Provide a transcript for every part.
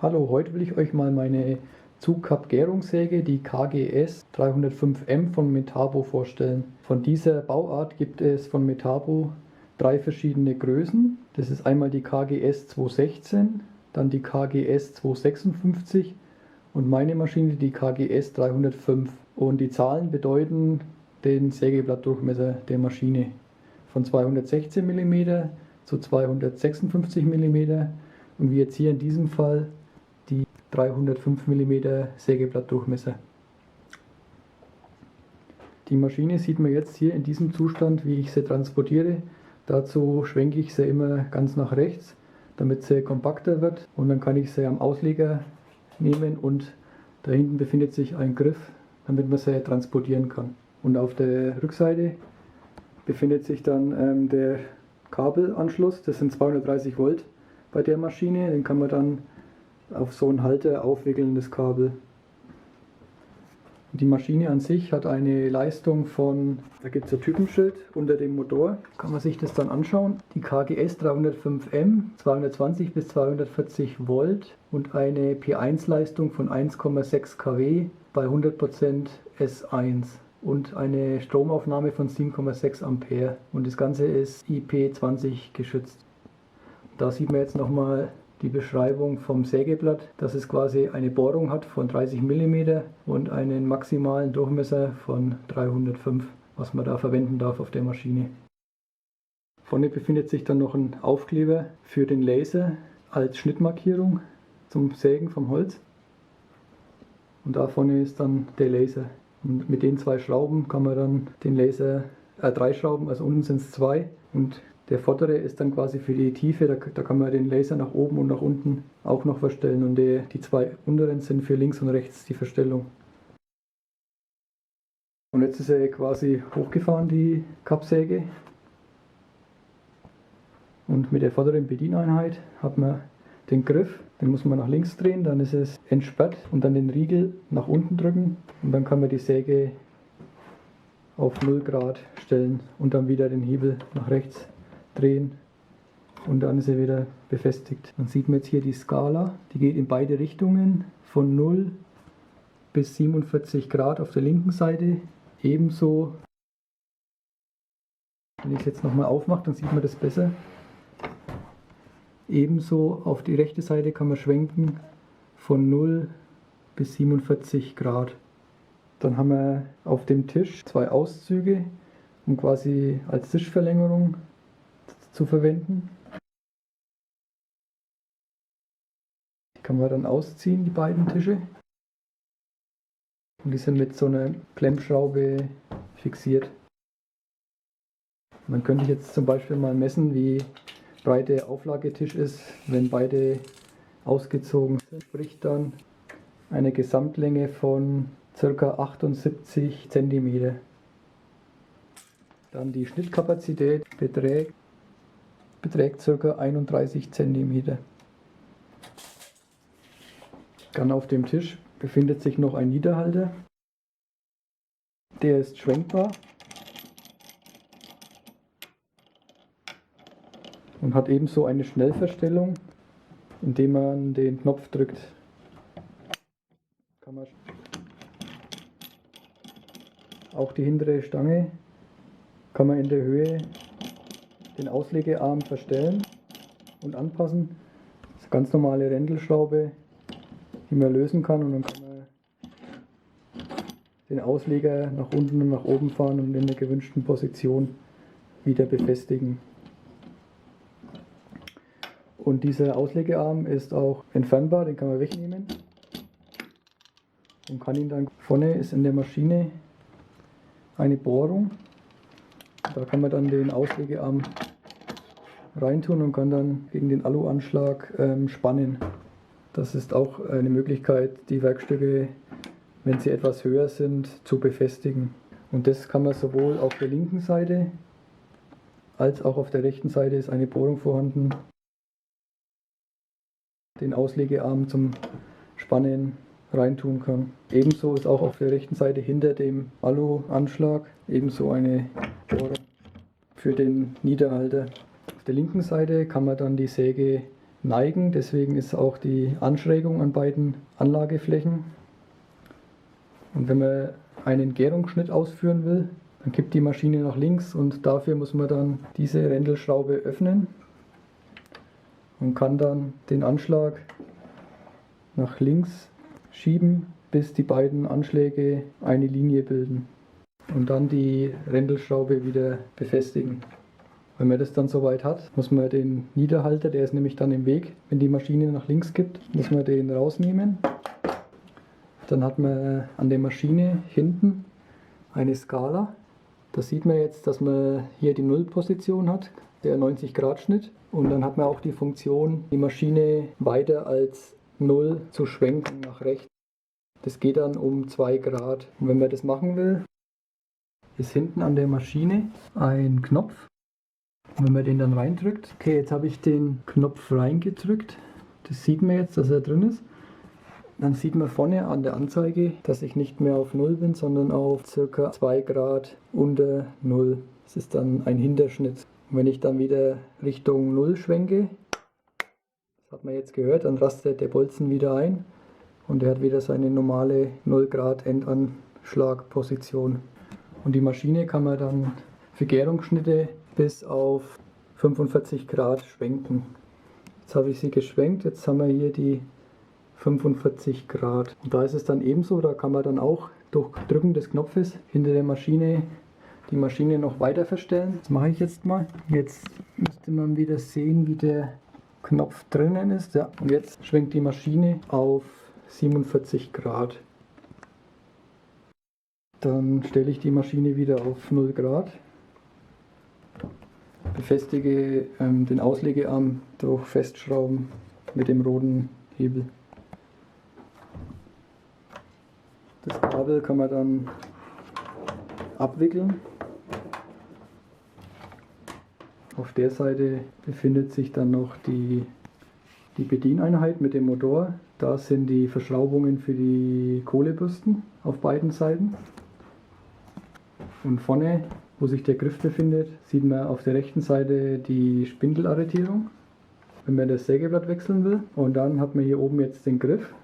Hallo, heute will ich euch mal meine Zugkap-Gärungssäge, die KGS 305M von Metabo vorstellen. Von dieser Bauart gibt es von Metabo 3 verschiedene Größen. Das ist einmal die KGS 216, dann die KGS 256 und meine Maschine die KGS 305. Und die Zahlen bedeuten den Sägeblattdurchmesser der Maschine von 216 mm zu 256 mm und wie jetzt hier in diesem Fall die 305 mm Sägeblattdurchmesser. Die Maschine sieht man jetzt hier in diesem Zustand, wie ich sie transportiere. Dazu schwenke ich sie immer ganz nach rechts, damit sie kompakter wird, und dann kann ich sie am Ausleger nehmen und da hinten befindet sich ein Griff, damit man sie transportieren kann. Und auf der Rückseite befindet sich dann der Kabelanschluss, das sind 230 Volt bei der Maschine, den kann man dann auf so einen Halter aufwickeln, das Kabel. Die Maschine an sich hat eine Leistung von, da gibt es ein Typenschild unter dem Motor, kann man sich das dann anschauen. Die KGS 305M, 220 bis 240 Volt und eine P1-Leistung von 1,6 kW bei 100% S1 und eine Stromaufnahme von 7,6 Ampere und das Ganze ist IP20 geschützt. Da sieht man jetzt nochmal die Beschreibung vom Sägeblatt, dass es quasi eine Bohrung hat von 30 mm und einen maximalen Durchmesser von 305, was man da verwenden darf auf der Maschine. Vorne befindet sich dann noch ein Aufkleber für den Laser als Schnittmarkierung zum Sägen vom Holz. Und da vorne ist dann der Laser. Und mit den zwei Schrauben kann man dann den Laser, 3 Schrauben, also unten sind es 2 und der vordere ist dann quasi für die Tiefe, da kann man den Laser nach oben und nach unten auch noch verstellen und die 2 unteren sind für links und rechts die Verstellung. Und jetzt ist er quasi hochgefahren, die Kappsäge. Und mit der vorderen Bedieneinheit hat man den Griff, den muss man nach links drehen, dann ist es entsperrt und dann den Riegel nach unten drücken und dann kann man die Säge auf 0 Grad stellen und dann wieder den Hebel nach rechts drehen und dann ist er wieder befestigt. Dann sieht man jetzt hier die Skala, die geht in beide Richtungen von 0 bis 47 Grad auf der linken Seite, ebenso, wenn ich es jetzt nochmal aufmache, dann sieht man das besser, ebenso auf die rechte Seite kann man schwenken von 0 bis 47 Grad. Dann haben wir auf dem Tisch 2 Auszüge, um quasi als Tischverlängerung zu verwenden. Die kann man dann ausziehen, die beiden Tische. Und die sind mit so einer Klemmschraube fixiert. Man könnte jetzt zum Beispiel mal messen, wie breit der Auflagetisch ist, wenn beide ausgezogen sind. Sprich dann eine Gesamtlänge von ca. 78 cm. Dann die Schnittkapazität beträgt ca. 31 cm. Dann auf dem Tisch befindet sich noch ein Niederhalter. Der ist schwenkbar und hat ebenso eine Schnellverstellung, indem man den Knopf drückt. Kann man auch die hintere Stange kann man in der Höhe den Auslegearm verstellen und anpassen. Das ist eine ganz normale Rändelschraube, die man lösen kann und dann kann man den Ausleger nach unten und nach oben fahren und in der gewünschten Position wieder befestigen. Und dieser Auslegearm ist auch entfernbar, den kann man wegnehmen und kann ihn dann, vorne ist in der Maschine eine Bohrung. Da kann man dann den Auslegearm reintun und kann dann gegen den Aluanschlag spannen. Das ist auch eine Möglichkeit, die Werkstücke, wenn sie etwas höher sind, zu befestigen. Und das kann man sowohl auf der linken Seite als auch auf der rechten Seite ist eine Bohrung vorhanden. Den Auslegearm zum Spannen reintun kann. Ebenso ist auch auf der rechten Seite hinter dem Aluanschlag ebenso eine Bohrung für den Niederhalter. Auf der linken Seite kann man dann die Säge neigen, deswegen ist auch die Anschrägung an beiden Anlageflächen. Und wenn man einen Gärungsschnitt ausführen will, dann kippt die Maschine nach links und dafür muss man dann diese Rändelschraube öffnen und kann dann den Anschlag nach links schieben, bis die beiden Anschläge eine Linie bilden und dann die Rändelschraube wieder befestigen. Wenn man das dann soweit hat, muss man den Niederhalter, der ist nämlich dann im Weg, wenn die Maschine nach links kippt, muss man den rausnehmen. Dann hat man an der Maschine hinten eine Skala. Da sieht man jetzt, dass man hier die Nullposition hat, der 90-Grad-Schnitt. Und dann hat man auch die Funktion, die Maschine weiter als 0 zu schwenken nach rechts. Das geht dann um 2 Grad. Und wenn man das machen will, ist hinten an der Maschine ein Knopf. Und wenn man den dann reindrückt, okay, jetzt habe ich den Knopf reingedrückt. Das sieht man jetzt, dass er drin ist. Dann sieht man vorne an der Anzeige, dass ich nicht mehr auf 0 bin, sondern auf ca. 2 Grad unter 0. Das ist dann ein Hinterschnitt. Und wenn ich dann wieder Richtung 0 schwenke, das hat man jetzt gehört, dann rastet der Bolzen wieder ein und er hat wieder seine normale 0 Grad Endanschlagposition. Und die Maschine kann man dann für Gärungsschnitte bis auf 45 Grad schwenken. Jetzt habe ich sie geschwenkt, jetzt haben wir hier die 45 Grad. Und da ist es dann ebenso, da kann man dann auch durch Drücken des Knopfes hinter der Maschine die Maschine noch weiter verstellen. Das mache ich jetzt mal. Jetzt müsste man wieder sehen, wie der Knopf drinnen ist. Ja. Und jetzt schwenkt die Maschine auf 47 Grad. Dann stelle ich die Maschine wieder auf 0 Grad. Befestige den Auslegearm durch Festschrauben mit dem roten Hebel. Das Kabel kann man dann abwickeln. Auf der Seite befindet sich dann noch die Bedieneinheit mit dem Motor. Da sind die Verschraubungen für die Kohlebürsten auf beiden Seiten. Und vorne, wo sich der Griff befindet, sieht man auf der rechten Seite die Spindelarretierung, wenn man das Sägeblatt wechseln will. Und dann hat man hier oben jetzt den Griff.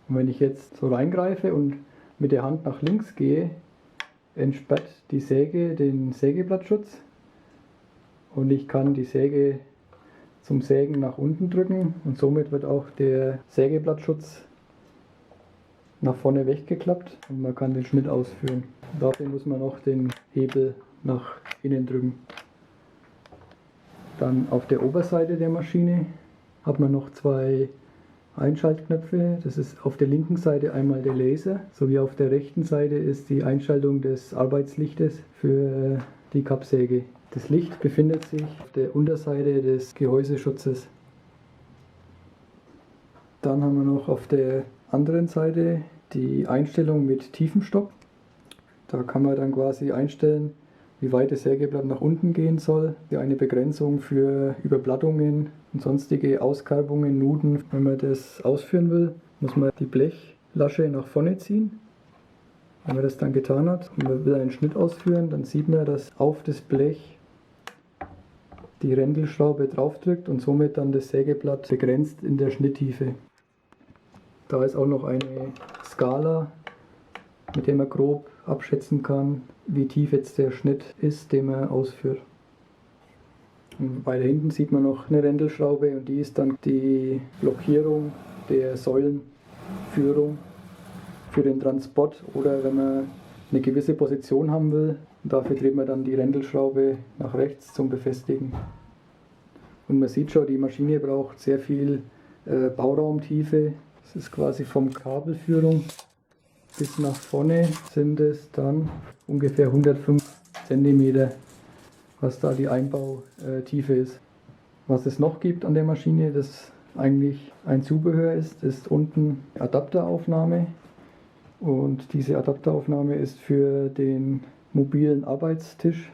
Und wenn ich jetzt so reingreife und mit der Hand nach links gehe, entsperrt die Säge den Sägeblattschutz und ich kann die Säge zum Sägen nach unten drücken und somit wird auch der Sägeblattschutz nach vorne weggeklappt und man kann den Schnitt ausführen. Dafür muss man noch den Hebel nach innen drücken. Dann auf der Oberseite der Maschine hat man noch zwei Einschaltknöpfe. Das ist auf der linken Seite einmal der Laser, sowie auf der rechten Seite ist die Einschaltung des Arbeitslichtes für die Kappsäge. Das Licht befindet sich auf der Unterseite des Gehäuseschutzes. Dann haben wir noch auf der anderen Seite die Einstellung mit Tiefenstock. Da kann man dann quasi einstellen, wie weit das Sägeblatt nach unten gehen soll. Eine Begrenzung für Überblattungen und sonstige Auskarbungen, Nuden. Wenn man das ausführen will, muss man die Blechlasche nach vorne ziehen. Wenn man das dann getan hat und man will einen Schnitt ausführen, dann sieht man, dass auf das Blech die Rändelschraube draufdrückt und somit dann das Sägeblatt begrenzt in der Schnitttiefe. Da ist auch noch eine Skala, mit der man grob abschätzen kann, wie tief jetzt der Schnitt ist, den man ausführt. Und weiter hinten sieht man noch eine Rändelschraube und die ist dann die Blockierung der Säulenführung für den Transport oder wenn man eine gewisse Position haben will. Dafür dreht man dann die Rändelschraube nach rechts zum Befestigen. Und man sieht schon, die Maschine braucht sehr viel Bauraumtiefe. Das ist quasi vom Kabelführung bis nach vorne sind es dann ungefähr 105 cm, was da die Einbautiefe ist. Was es noch gibt an der Maschine, das eigentlich ein Zubehör ist unten Adapteraufnahme. Und diese Adapteraufnahme ist für den mobilen Arbeitstisch,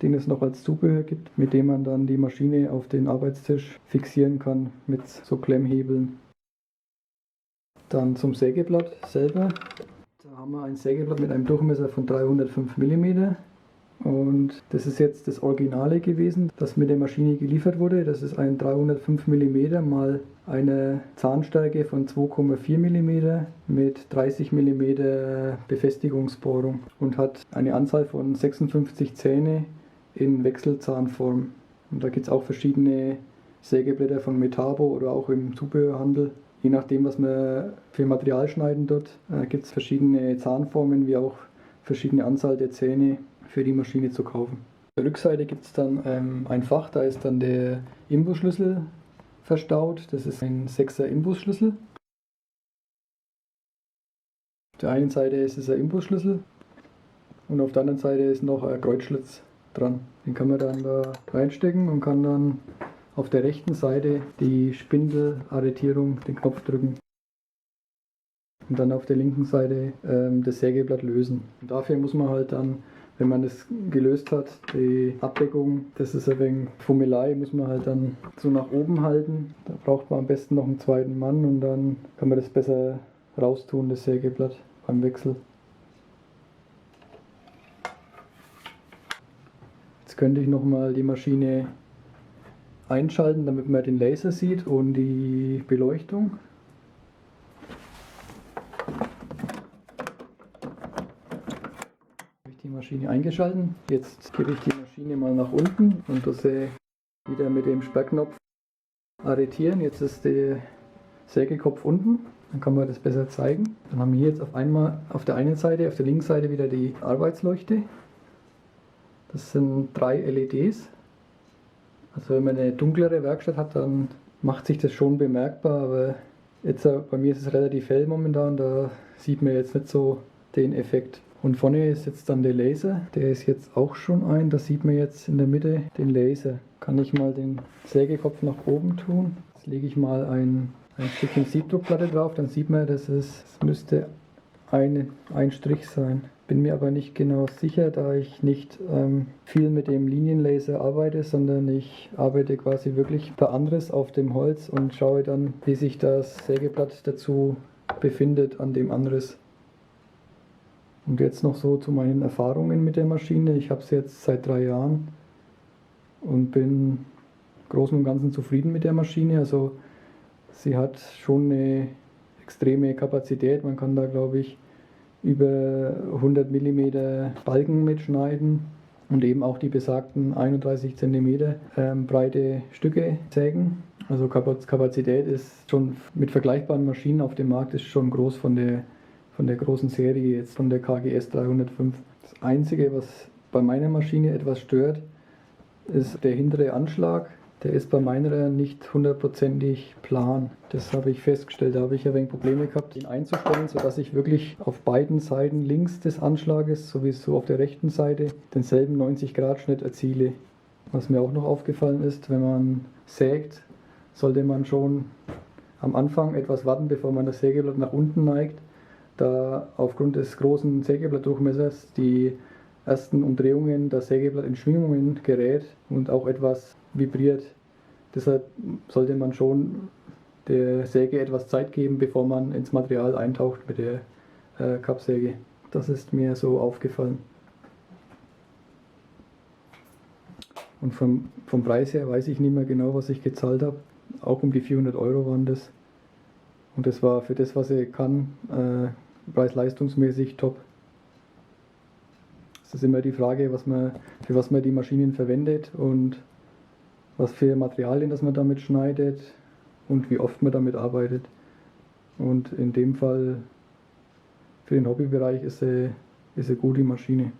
den es noch als Zubehör gibt, mit dem man dann die Maschine auf den Arbeitstisch fixieren kann mit so Klemmhebeln. Dann zum Sägeblatt selber. Da haben wir ein Sägeblatt mit einem Durchmesser von 305 mm Und das ist jetzt das Originale gewesen, das mit der Maschine geliefert wurde. Das ist ein 305 mm mal eine Zahnstärke von 2,4 mm mit 30 mm Befestigungsbohrung und hat eine Anzahl von 56 Zähne in Wechselzahnform. Und da gibt es auch verschiedene Sägeblätter von Metabo oder auch im Zubehörhandel. Je nachdem, was man für Material schneiden dort, gibt es verschiedene Zahnformen wie auch verschiedene Anzahl der Zähne für die Maschine zu kaufen. Auf der Rückseite gibt es dann ein Fach, da ist dann der Imbusschlüssel verstaut. Das ist ein 6er Imbusschlüssel. Auf der einen Seite ist es ein Imbusschlüssel und auf der anderen Seite ist noch ein Kreuzschlitz dran. Den kann man dann da reinstecken und kann dann auf der rechten Seite die Spindelarretierung, den Knopf drücken. Und dann auf der linken Seite das Sägeblatt lösen. Und dafür muss man halt dann, wenn man das gelöst hat, die Abdeckung, das ist ein wenig Fummelei, muss man halt dann so nach oben halten. Da braucht man am besten noch einen zweiten Mann und dann kann man das besser raustun, das Sägeblatt beim Wechsel. Jetzt könnte ich nochmal die Maschine einschalten, damit man den Laser sieht und die Beleuchtung. Die Maschine eingeschalten. Jetzt gebe ich die Maschine mal nach unten und das wieder mit dem Sperrknopf arretieren. Jetzt ist der Sägekopf unten, dann kann man das besser zeigen. Dann haben wir hier jetzt auf einmal auf der einen Seite, auf der linken Seite wieder die Arbeitsleuchte. Das sind 3 LEDs. Also wenn man eine dunklere Werkstatt hat, dann macht sich das schon bemerkbar, aber jetzt bei mir ist es relativ hell momentan, da sieht man jetzt nicht so den Effekt. Und vorne ist jetzt dann der Laser, der ist jetzt auch schon ein, da sieht man jetzt in der Mitte den Laser. Kann ich mal den Sägekopf nach oben tun. Jetzt lege ich mal ein Stückchen Siebdruckplatte drauf, dann sieht man, es müsste ein Strich sein. Bin mir aber nicht genau sicher, da ich nicht viel mit dem Linienlaser arbeite, sondern ich arbeite quasi wirklich per Anriss auf dem Holz und schaue dann, wie sich das Sägeblatt dazu befindet an dem Anriss. Und jetzt noch so zu meinen Erfahrungen mit der Maschine. Ich habe sie jetzt seit 3 Jahren und bin im Großen und Ganzen zufrieden mit der Maschine. Also sie hat schon eine extreme Kapazität. Man kann da, glaube ich, über 100 mm Balken mitschneiden und eben auch die besagten 31 cm breite Stücke sägen. Also Kapazität ist schon mit vergleichbaren Maschinen auf dem Markt ist schon groß von der großen Serie, jetzt von der KGS 305. Das Einzige, was bei meiner Maschine etwas stört, ist der hintere Anschlag. Der ist bei meiner nicht hundertprozentig plan. Das habe ich festgestellt. Da habe ich ein wenig Probleme gehabt, ihn einzustellen, sodass ich wirklich auf beiden Seiten links des Anschlages, sowieso auf der rechten Seite, denselben 90-Grad-Schnitt erziele. Was mir auch noch aufgefallen ist, wenn man sägt, sollte man schon am Anfang etwas warten, bevor man das Sägeblatt nach unten neigt, da aufgrund des großen Sägeblattdurchmessers die ersten Umdrehungen das Sägeblatt in Schwingungen gerät und auch etwas vibriert. Deshalb sollte man schon der Säge etwas Zeit geben, bevor man ins Material eintaucht mit der Kappsäge. Das ist mir so aufgefallen. Und vom Preis her weiß ich nicht mehr genau, was ich gezahlt habe. Auch um die 400 € waren das. Und das war für das, was ich kann, preis-leistungsmäßig top. Es ist immer die Frage, für was man die Maschinen verwendet und was für Materialien das man damit schneidet und wie oft man damit arbeitet. Und in dem Fall für den Hobbybereich ist eine gute Maschine.